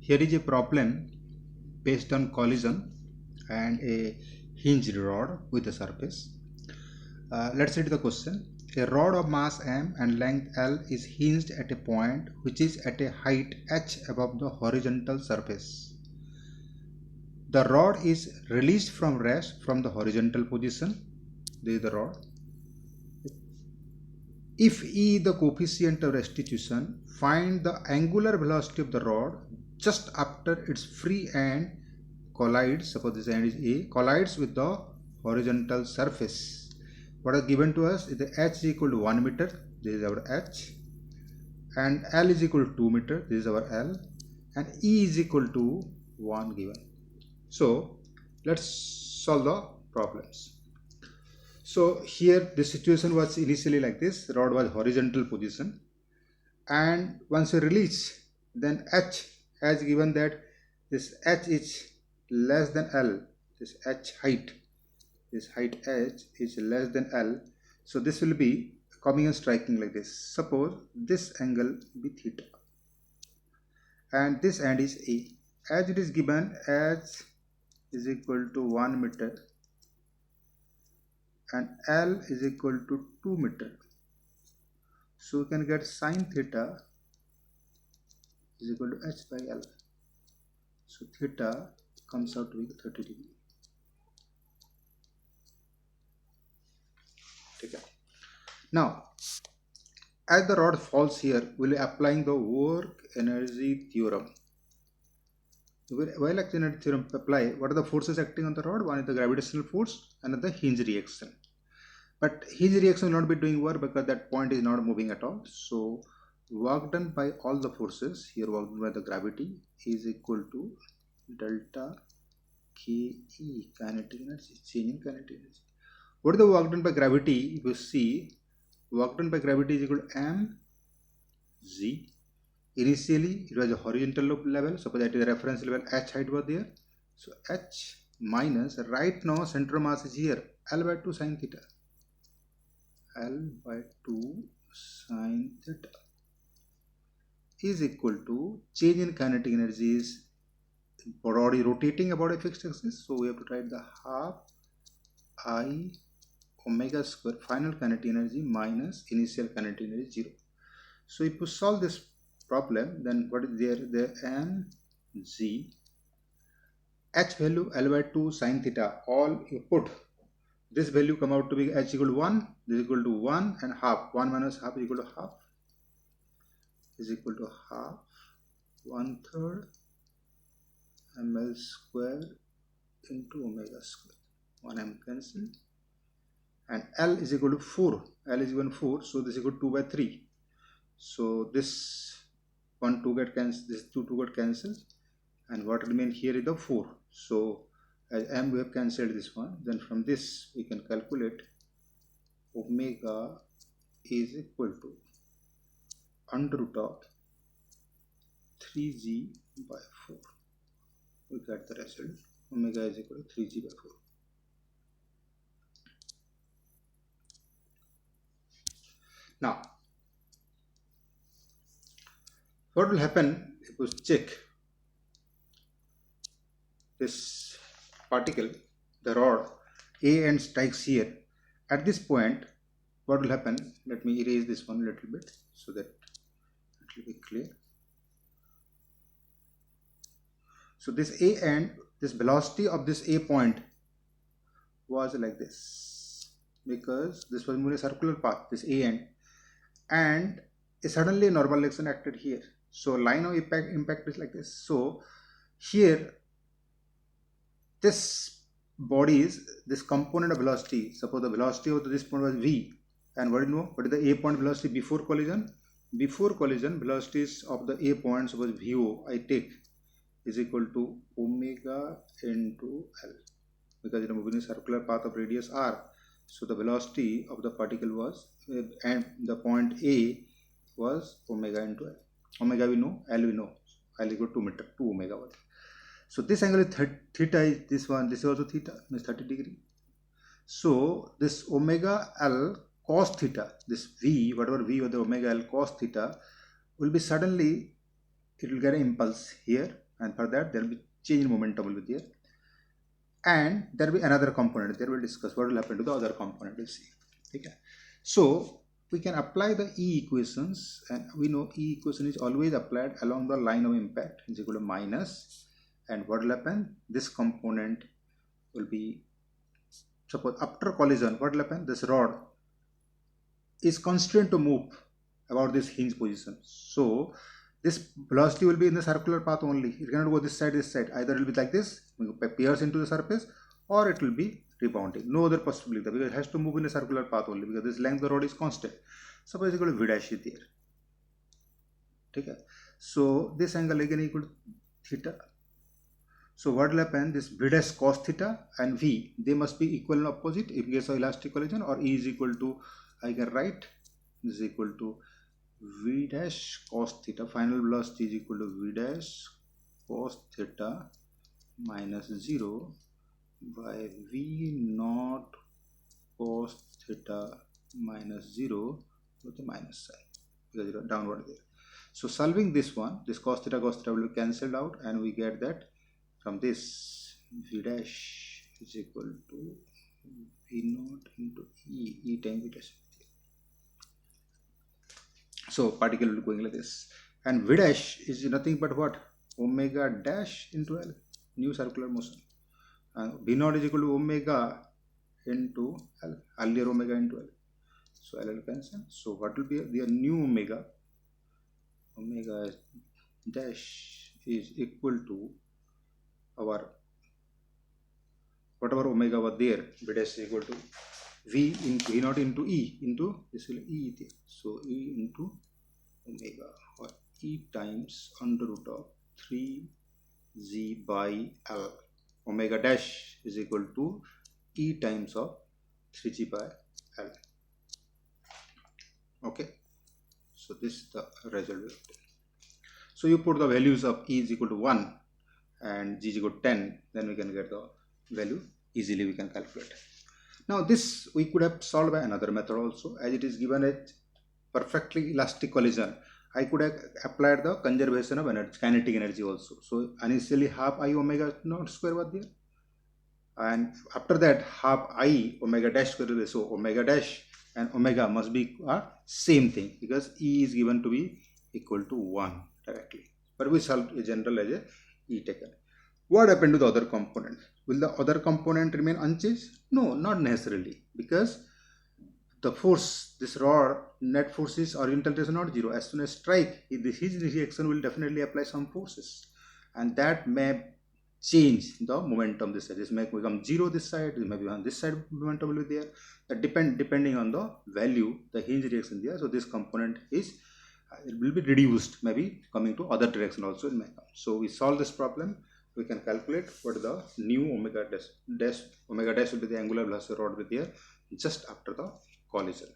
Here is a problem based on collision and a hinged rod with a surface. Let's read the question. A rod of mass m and length l is hinged at a point which is at a height h above the horizontal surface. The rod is released from rest from the horizontal position. This is the rod. If E the coefficient of restitution, find the angular velocity of the rod just after its free end collides, suppose this end is A, collides with the horizontal surface. What is given to us is the h is equal to 1 meter, this is our h, and L is equal to 2 meter, this is our L, and E is equal to 1 given. So let's solve the problems. So here the situation was initially like this, rod was horizontal position, and once you release, then h, as given that this h is less than L, this h height, this height h is less than L, so this will be coming and striking like this. Suppose this angle be theta and this end is A, as it is given h is equal to 1 meter and L is equal to 2 meter. So we can get sine theta is equal to h by L. So theta comes out to be 30 degree. Okay. Now, as the rod falls here, we will be applying the work energy theorem. While action energy theorem apply, what are the forces acting on the rod? One is the gravitational force, another hinge reaction. But hinge reaction will not be doing work because that point is not moving at all. So work done by all the forces, here work done by the gravity is equal to delta KE, kinetic energy, change in kinetic energy. What is the work done by gravity? If you see, work done by gravity is equal to mg. Initially it was a horizontal level, suppose that is the reference level, h height was there, so h minus, right now center of mass is here, L by 2 sine theta, L by 2 sine theta is equal to change in kinetic energy is body rotating about a fixed axis, so we have to write the half I omega square final kinetic energy minus initial kinetic energy 0. So if you solve this problem, then what is there? The mg, h value L by 2 sine theta, all you put, this value come out to be h equal to 1, this is equal to 1 and half, 1 minus half is equal to half, is equal to half 1/3 ml square into omega square, 1 m cancel, and L is equal to 4, L is equal to 4, so this is equal to 2 by 3. So this 1 2 get cancelled, this 2 2 get cancelled, and what remain here is the 4. So as m we have cancelled this one, then from this we can calculate omega is equal to under root of 3g by 4. We get the result, omega is equal to 3g by 4. Now what will happen if we check this particle, the rod A and strikes here. At this point, what will happen? Let me erase this one a little bit so that it will be clear. So this A end, this velocity of this A point was like this, because this was moving a circular path, this A end, and suddenly a normal action acted here. So line of impact is like this. So here this body is this component of velocity. Suppose the velocity of this point was v, and what do you know? What is the A point velocity before collision? Before collision, velocities of the A point, suppose VO I take, is equal to omega into L, because it is moving in a circular path of radius r. So the velocity of the particle was, and the point A was omega into L. Omega we know, L we know, L is equal to 2 meter, 2 omega. So this angle is theta, is this one, this is also theta, means 30 degree. So this omega L cos theta, this V, whatever V or the omega L cos theta, will be suddenly, it will get an impulse here, and for that there will be change in momentum will be there, and there will be another component. There we'll discuss what will happen to the other component. We'll see. Okay, so we can apply the E equations, and we know E equation is always applied along the line of impact is equal to minus, and what will happen? This component will be, suppose after collision, what will happen? This rod is constrained to move about this hinge position. So this velocity will be in the circular path only. It cannot go this side, this side. Either it will be like this, pierce into the surface, or it will be rebounding. No other possibility, because it has to move in a circular path only, because this length of the rod is constant. Suppose equal to V dash is there. Okay. So this angle again equal to theta. So what will happen? This V dash cos theta and V, they must be equal and opposite if case of elastic collision, or E is equal to, I can write, is equal to V dash cos theta. Final velocity is equal to V dash cos theta minus 0 by V naught cos theta minus 0 with the minus sign, because downward there. So solving this one, this cos theta will be cancelled out, and we get that from this V dash is equal to V naught into E times V dash. So particle will be going like this, and V dash is nothing but what? Omega dash into L, new circular motion. And V naught is equal to omega into L, earlier omega into L. So L will cancel. So what will be the new omega? Omega dash is equal to our whatever omega was there, V dash is equal to V into V naught into E into this will E there. So E into omega, or E times under root of 3Z by L. Omega dash is equal to E times of 3G by L. Okay, so this is the result. So you put the values of E is equal to 1 and G is equal to 10, then we can get the value easily, we can calculate. Now this we could have solved by another method also, as it is given a perfectly elastic collision. I could have applied the conservation of energy, kinetic energy also. So initially half I omega naught square was there, and after that half I omega dash square. So omega dash and omega must be same thing, because E is given to be equal to 1 directly. But we solved a general as a E taken. What happened to the other component? Will the other component remain unchanged? No, not necessarily, because the force, this rod net force is oriental is not 0. As soon as strike, his reaction will definitely apply some forces, and that may change the momentum this side. This may become 0 this side, it may be on this side momentum will be there. That depending on the value, the hinge reaction there. So this component is it will be reduced, maybe coming to other direction also it may come. So we solve this problem. We can calculate what the new omega dash will be the angular velocity rod with there just after the collision.